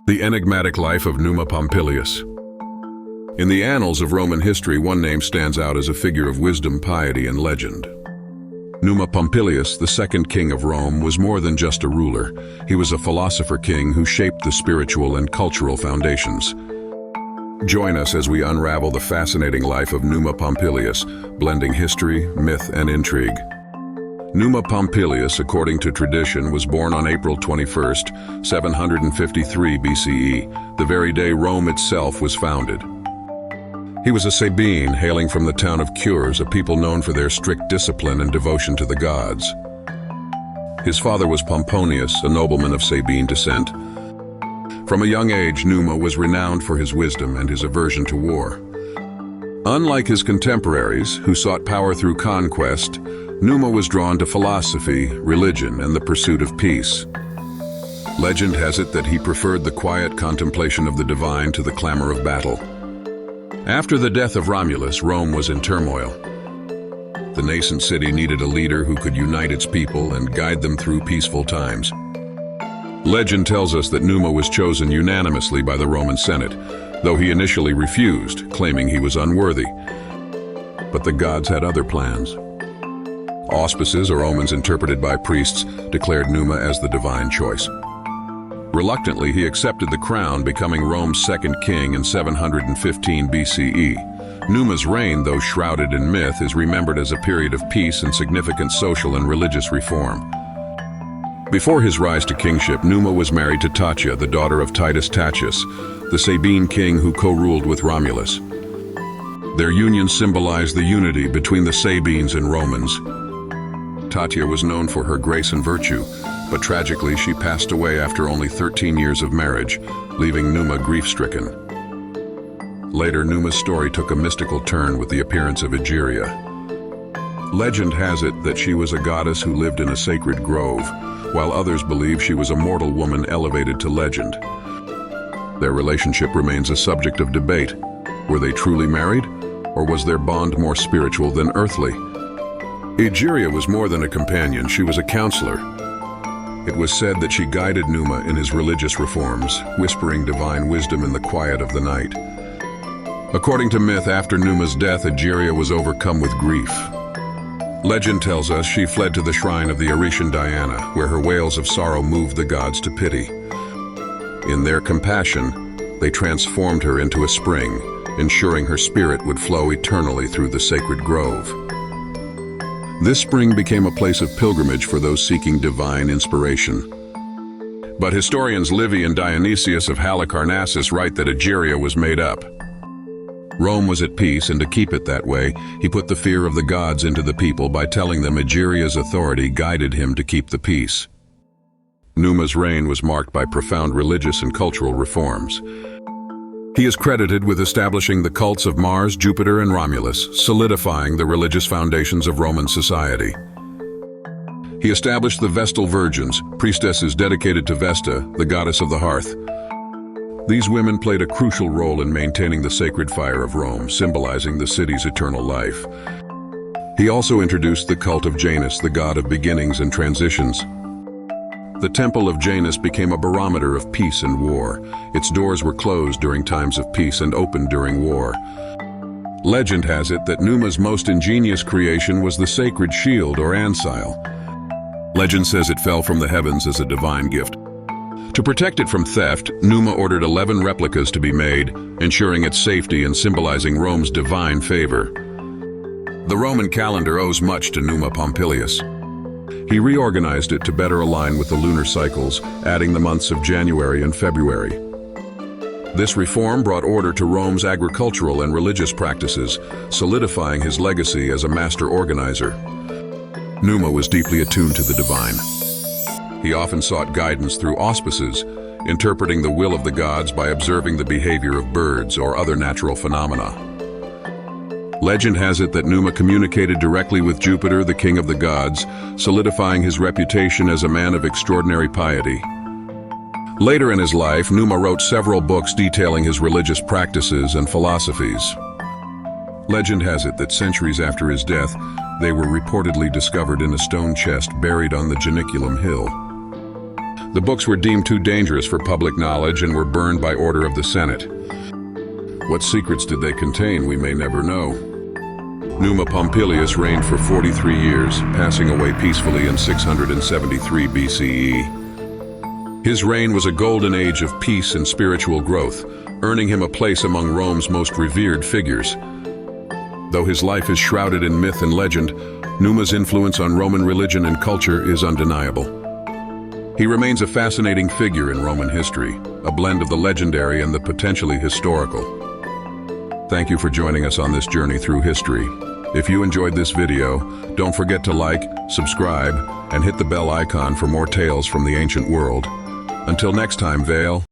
The enigmatic life of Numa Pompilius. In the annals of Roman history, one name stands out as a figure of wisdom, piety, and legend. Numa Pompilius, the second king of Rome, was more than just a ruler. He was a philosopher king who shaped the spiritual and cultural foundations. Join us as we unravel the fascinating life of Numa Pompilius, blending history, myth, and intrigue. Numa Pompilius, according to tradition, was born on April 21, 753 BCE, the very day Rome itself was founded. He was a Sabine, hailing from the town of Cures, a people known for their strict discipline and devotion to the gods. His father was Pomponius, a nobleman of Sabine descent. From a young age, Numa was renowned for his wisdom and his aversion to war. Unlike his contemporaries, who sought power through conquest, Numa was drawn to philosophy, religion, and the pursuit of peace. Legend has it that he preferred the quiet contemplation of the divine to the clamor of battle. After the death of Romulus, Rome was in turmoil. The nascent city needed a leader who could unite its people and guide them through peaceful times. Legend tells us that Numa was chosen unanimously by the Roman Senate, though he initially refused, claiming he was unworthy. But the gods had other plans. Auspices, or omens interpreted by priests, declared Numa as the divine choice. Reluctantly, he accepted the crown, becoming Rome's second king in 715 BCE. Numa's reign, though shrouded in myth, is remembered as a period of peace and significant social and religious reform. Before his rise to kingship, Numa was married to Tatia, the daughter of Titus Tatius, the Sabine king who co-ruled with Romulus. Their union symbolized the unity between the Sabines and Romans. Tatia was known for her grace and virtue, but tragically she passed away after only 13 years of marriage, leaving Numa grief-stricken. Later, Numa's story took a mystical turn with the appearance of Egeria. Legend has it that she was a goddess who lived in a sacred grove, while others believe she was a mortal woman elevated to legend. Their relationship remains a subject of debate. Were they truly married, or was their bond more spiritual than earthly? Egeria was more than a companion, she was a counselor. It was said that she guided Numa in his religious reforms, whispering divine wisdom in the quiet of the night. According to myth, after Numa's death, Egeria was overcome with grief. Legend tells us she fled to the shrine of the Eretan Diana, where her wails of sorrow moved the gods to pity. In their compassion, they transformed her into a spring, ensuring her spirit would flow eternally through the sacred grove. This spring became a place of pilgrimage for those seeking divine inspiration. But historians Livy and Dionysius of Halicarnassus write that Egeria was made up. Rome was at peace, and to keep it that way, he put the fear of the gods into the people by telling them Egeria's authority guided him to keep the peace. Numa's reign was marked by profound religious and cultural reforms. He is credited with establishing the cults of Mars, Jupiter, and Romulus, solidifying the religious foundations of Roman society. He established the Vestal Virgins, priestesses dedicated to Vesta, the goddess of the hearth. These women played a crucial role in maintaining the sacred fire of Rome, symbolizing the city's eternal life. He also introduced the cult of Janus, the god of beginnings and transitions. The temple of Janus became a barometer of peace and war. Its doors were closed during times of peace and opened during war. Legend has it that Numa's most ingenious creation was the sacred shield, or ancile. Legend says it fell from the heavens as a divine gift. To protect it from theft, Numa ordered 11 replicas to be made, ensuring its safety and symbolizing Rome's divine favor. The Roman calendar owes much to Numa Pompilius. He reorganized it to better align with the lunar cycles, adding the months of January and February. This reform brought order to Rome's agricultural and religious practices, solidifying his legacy as a master organizer. Numa was deeply attuned to the divine. He often sought guidance through auspices, interpreting the will of the gods by observing the behavior of birds or other natural phenomena. Legend has it that Numa communicated directly with Jupiter, the king of the gods, solidifying his reputation as a man of extraordinary piety. Later in his life, Numa wrote several books detailing his religious practices and philosophies. Legend has it that centuries after his death, they were reportedly discovered in a stone chest buried on the Janiculum Hill. The books were deemed too dangerous for public knowledge and were burned by order of the Senate. What secrets did they contain, we may never know. Numa Pompilius reigned for 43 years, passing away peacefully in 673 BCE. His reign was a golden age of peace and spiritual growth, earning him a place among Rome's most revered figures. Though his life is shrouded in myth and legend, Numa's influence on Roman religion and culture is undeniable. He remains a fascinating figure in Roman history, a blend of the legendary and the potentially historical. Thank you for joining us on this journey through history. If you enjoyed this video, don't forget to like, subscribe, and hit the bell icon for more tales from the ancient world. Until next time, Vale.